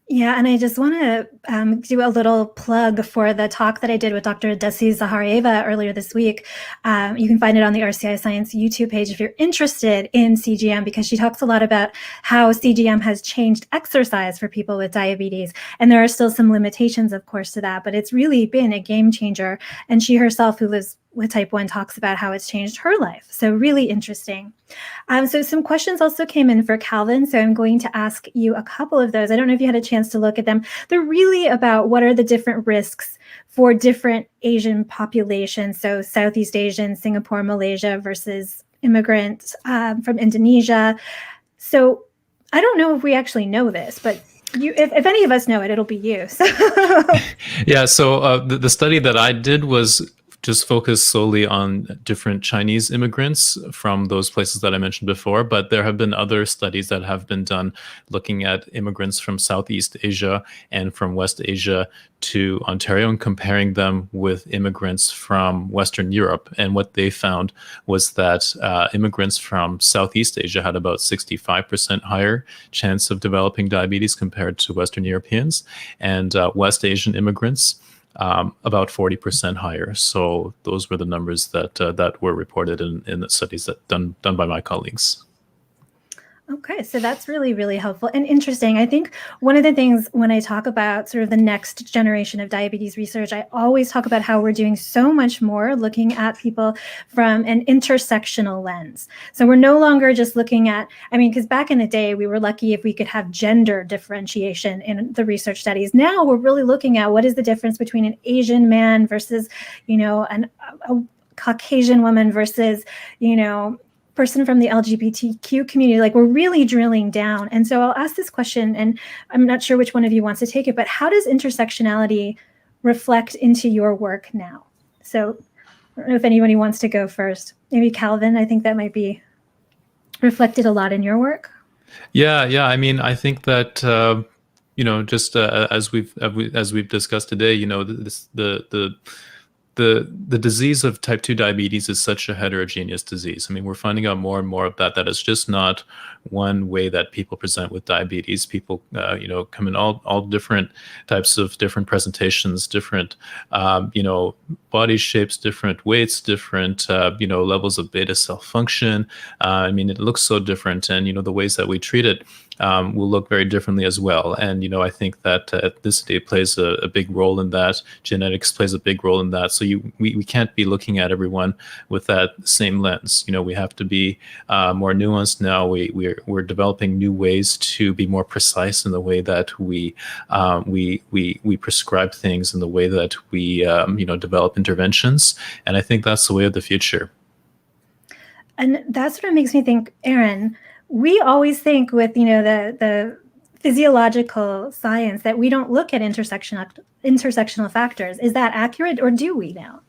Yeah, and I just want to do a little plug for the talk that I did with Dr. Desi Zaharieva earlier this week. You can find it on the RCI Science YouTube page if you're interested in CGM, because she talks a lot about how CGM has changed exercise for people with diabetes. And there are still some limitations, of course, to that, but it's really been a game changer. And she herself, who lives with type 1, talks about how it's changed her life. So really interesting. So some questions also came in for Calvin. So I'm going to ask you a couple of those. I don't know if you had a chance to look at them. They're really about what are the different risks for different Asian populations. So Southeast Asian, Singapore, Malaysia versus immigrants from Indonesia. So I don't know if we actually know this, but if any of us know it, it'll be you. So. Yeah, so the study that I did was just focus solely on different Chinese immigrants from those places that I mentioned before, but there have been other studies that have been done looking at immigrants from Southeast Asia and from West Asia to Ontario and comparing them with immigrants from Western Europe. And what they found was that immigrants from Southeast Asia had about 65% higher chance of developing diabetes compared to Western Europeans, and West Asian immigrants about 40% higher. So those were the numbers that were reported in the studies that done by my colleagues. Okay, so that's really, really helpful and interesting. I think one of the things when I talk about sort of the next generation of diabetes research, I always talk about how we're doing so much more looking at people from an intersectional lens. So we're no longer just looking at, because back in the day, we were lucky if we could have gender differentiation in the research studies. Now we're really looking at what is the difference between an Asian man versus, a Caucasian woman versus, person from the LGBTQ community. Like, we're really drilling down. And so I'll ask this question, and I'm not sure which one of you wants to take it, but how does intersectionality reflect into your work now? So I don't know if anybody wants to go first. Maybe Calvin, I think that might be reflected a lot in your work. Yeah. I think that, just as we've discussed today, the disease of type 2 diabetes is such a heterogeneous disease. We're finding out more and more of that it's just not one way that people present with diabetes. People, come in all different types of different presentations, different, body shapes, different weights, different, levels of beta cell function. It looks so different, and, the ways that we treat it will look very differently as well. And, I think that ethnicity plays a big role in that. Genetics plays a big role in that. So we can't be looking at everyone with that same lens. We have to be more nuanced now. We're developing new ways to be more precise in the way that we prescribe things, in the way that we develop interventions. And I think that's the way of the future. And that's what makes me think, Erin, we always think with, the physiological science that we don't look at intersectional factors. Is that accurate, or do we now?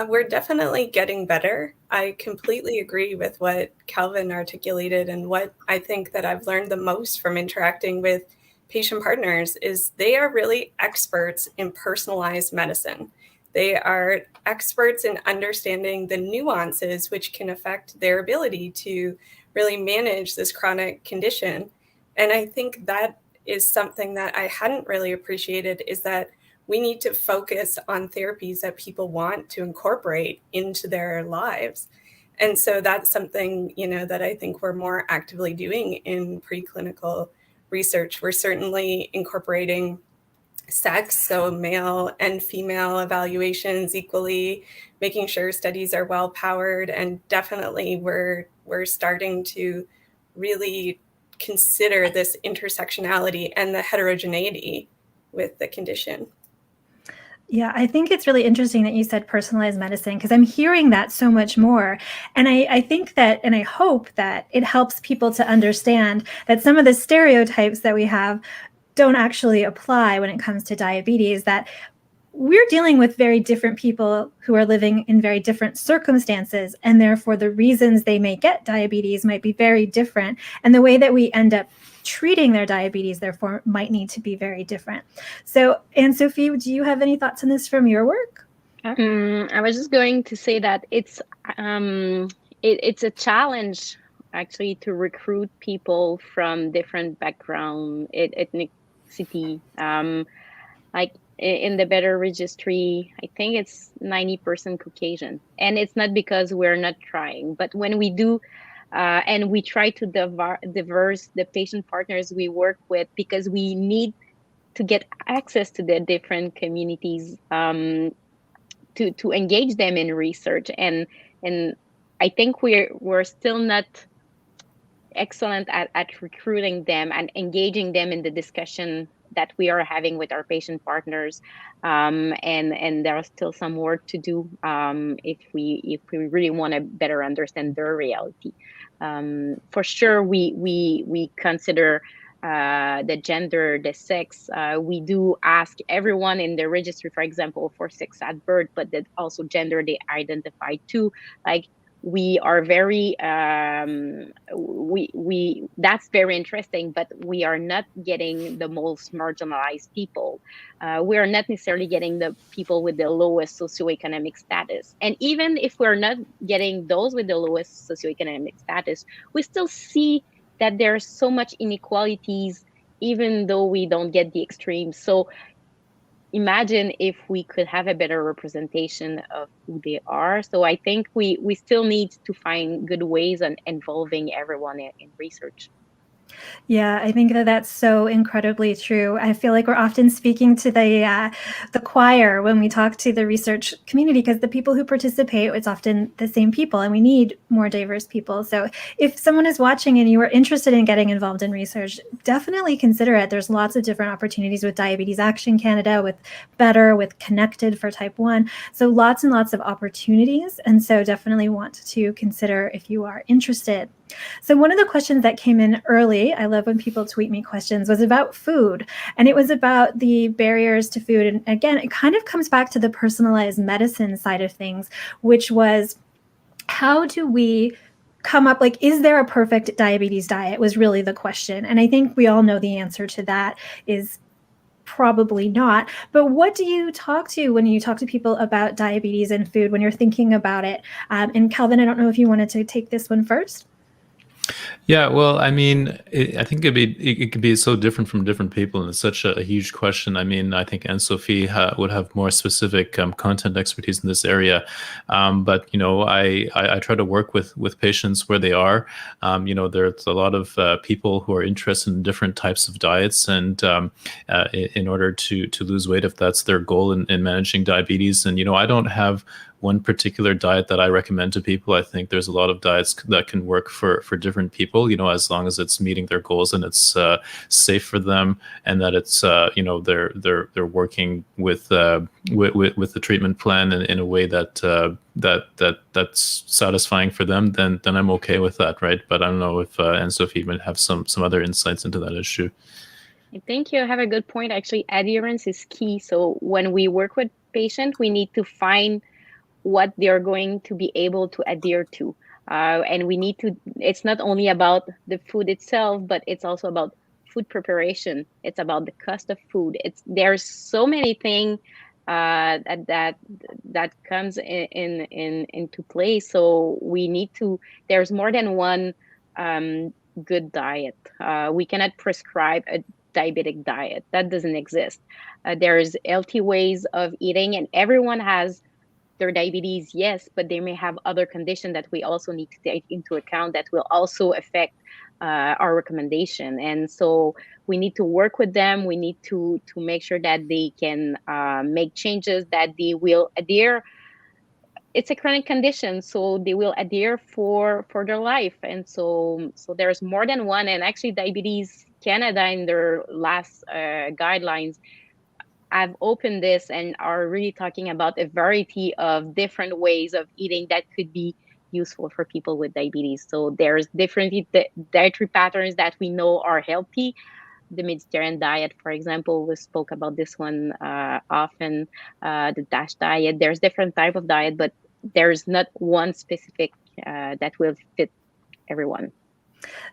We're definitely getting better. I completely agree with what Calvin articulated, and what I think that I've learned the most from interacting with patient partners is they are really experts in personalized medicine. They are experts in understanding the nuances which can affect their ability to really manage this chronic condition. And I think that is something that I hadn't really appreciated, is that we need to focus on therapies that people want to incorporate into their lives. And so that's something, that I think we're more actively doing in preclinical research. We're certainly incorporating sex, so male and female evaluations equally, making sure studies are well powered, and definitely we're starting to really consider this intersectionality and the heterogeneity with the condition. Yeah, I think it's really interesting that you said personalized medicine, because I'm hearing that so much more. And I think that, and I hope that it helps people to understand that some of the stereotypes that we have don't actually apply when it comes to diabetes, that we're dealing with very different people who are living in very different circumstances, and therefore the reasons they may get diabetes might be very different. And the way that we end up treating their diabetes, therefore, might need to be very different. So, Anne-Sophie, do you have any thoughts on this from your work? I was just going to say that it's a challenge, actually, to recruit people from different background, ethnicity. Like in the Better Registry, I think it's 90% Caucasian. And it's not because we're not trying, but when we do, and we try to diverse the patient partners we work with, because we need to get access to the different communities, to engage them in research. And I think we're still not excellent at recruiting them and engaging them in the discussion that we are having with our patient partners, and there's still some work to do, if we really want to better understand their reality. For sure, we consider the gender, the sex. We do ask everyone in the registry, for example, for sex at birth, but that also gender they identify too. Like, we are very that's very interesting, but we are not getting the most marginalized people. We are not necessarily getting the people with the lowest socioeconomic status. And even if we're not getting those with the lowest socioeconomic status, we still see that there's so much inequalities, even though we don't get the extremes. So imagine if we could have a better representation of who they are. So I think we still need to find good ways on involving everyone in research. Yeah, I think that that's so incredibly true. I feel like we're often speaking to the choir when we talk to the research community, because the people who participate, it's often the same people, and we need more diverse people. So if someone is watching and you are interested in getting involved in research, definitely consider it. There's lots of different opportunities with Diabetes Action Canada, with Better, with Connected for type 1. So lots and lots of opportunities. And so definitely want to consider if you are interested. So one of the questions that came in early, I love when people tweet me questions, was about food. And it was about the barriers to food. And again, it kind of comes back to the personalized medicine side of things, which was, how do we come up, like, is there a perfect diabetes diet, was really the question. And I think we all know the answer to that is probably not. But what do you talk to when you talk to people about diabetes and food, when you're thinking about it? And Calvin, I don't know if you wanted to take this one first. Yeah, well, I mean, I think it could be so different from different people, and it's such a huge question. I mean, I think Anne-Sophie would have more specific content expertise in this area, but I try to work with patients where they are. There's a lot of people who are interested in different types of diets, and in order to lose weight, if that's their goal in managing diabetes. And I don't have one particular diet that I recommend to people. I think there's a lot of diets that can work for different people, as long as it's meeting their goals and it's safe for them, and that it's they're working with the treatment plan in a way that's satisfying for them. Then I'm okay with that, right? But I don't know if Anne-Sophie might have some other insights into that issue. Thank you. I have a good point. Actually, adherence is key. So when we work with patients, we need to find what they're going to be able to adhere to. And we need to, it's not only about the food itself, but it's also about food preparation. It's about the cost of food. There's so many things that comes into play. So we need to, there's more than one good diet. We cannot prescribe a diabetic diet. That doesn't exist. There's healthy ways of eating, and everyone has their diabetes, yes, but they may have other conditions that we also need to take into account that will also affect our recommendation. And so we need to work with them. We need to make sure that they can make changes, that they will adhere. It's a chronic condition, so they will adhere for their life. And so there's more than one. And actually, Diabetes Canada, in their last guidelines, I've opened this and are really talking about a variety of different ways of eating that could be useful for people with diabetes. So there's different dietary patterns that we know are healthy. The Mediterranean diet, for example, we spoke about this one often, the DASH diet. There's different type of diet, but there's not one specific that will fit everyone.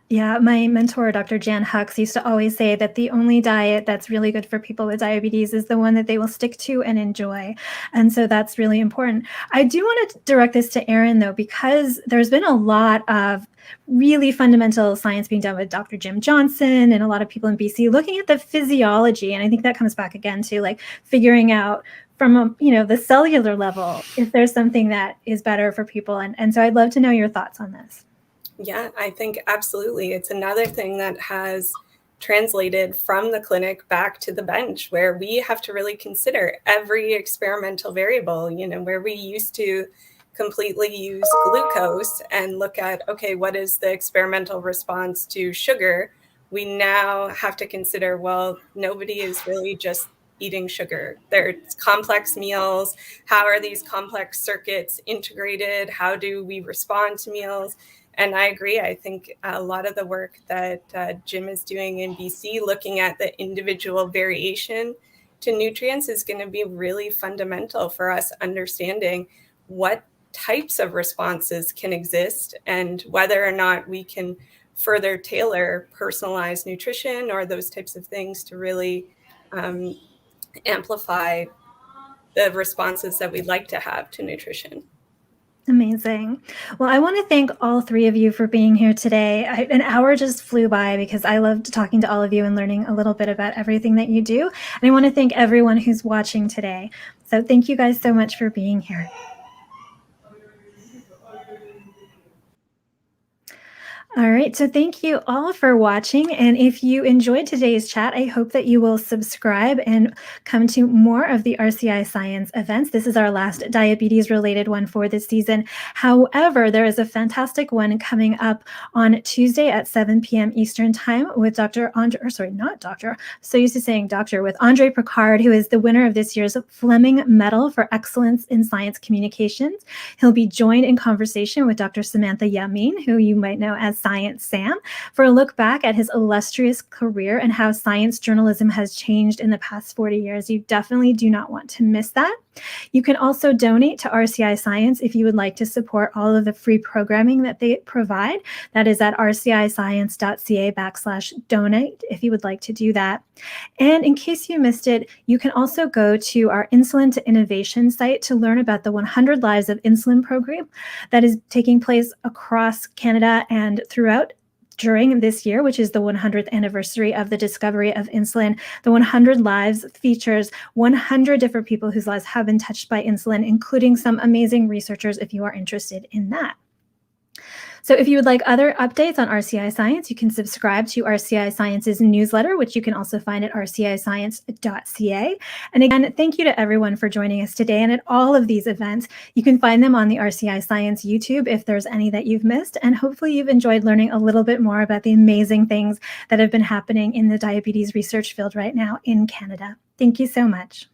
Yeah, my mentor, Dr. Jan Hux, used to always say that the only diet that's really good for people with diabetes is the one that they will stick to and enjoy. And so that's really important. I do want to direct this to Erin, though, because there's been a lot of really fundamental science being done with Dr. Jim Johnson and a lot of people in BC looking at the physiology. And I think that comes back again to like figuring out from the cellular level if there's something that is better for people. And so I'd love to know your thoughts on this. Yeah, I think absolutely. It's another thing that has translated from the clinic back to the bench, where we have to really consider every experimental variable, where we used to completely use glucose and look at, okay, what is the experimental response to sugar? We now have to consider, well, nobody is really just eating sugar. There's complex meals. How are these complex circuits integrated? How do we respond to meals? And I agree. I think a lot of the work that Jim is doing in BC, looking at the individual variation to nutrients, is going to be really fundamental for us understanding what types of responses can exist and whether or not we can further tailor personalized nutrition or those types of things to really amplify the responses that we'd like to have to nutrition. Amazing. Well, I want to thank all three of you for being here today. An hour just flew by because I loved talking to all of you and learning a little bit about everything that you do. And I want to thank everyone who's watching today. So thank you guys so much for being here. All right, so thank you all for watching. And if you enjoyed today's chat, I hope that you will subscribe and come to more of the RCI Science events. This is our last diabetes-related one for this season. However, there is a fantastic one coming up on Tuesday at 7 p.m. Eastern Time with with Andre Picard, who is the winner of this year's Fleming Medal for Excellence in Science Communications. He'll be joined in conversation with Dr. Samantha Yamin, who you might know as Science Sam, for a look back at his illustrious career and how science journalism has changed in the past 40 years. You definitely do not want to miss that. You can also donate to RCI Science if you would like to support all of the free programming that they provide. That is at rciscience.ca/donate if you would like to do that. And in case you missed it, you can also go to our Insulin to Innovation site to learn about the 100 Lives of Insulin program that is taking place across Canada and throughout during this year, which is the 100th anniversary of the discovery of insulin. The 100 Lives features 100 different people whose lives have been touched by insulin, including some amazing researchers if you are interested in that. So if you would like other updates on RCI Science, you can subscribe to RCI Science's newsletter, which you can also find at rciscience.ca. And again, thank you to everyone for joining us today and at all of these events. You can find them on the RCI Science YouTube if there's any that you've missed. And hopefully you've enjoyed learning a little bit more about the amazing things that have been happening in the diabetes research field right now in Canada. Thank you so much.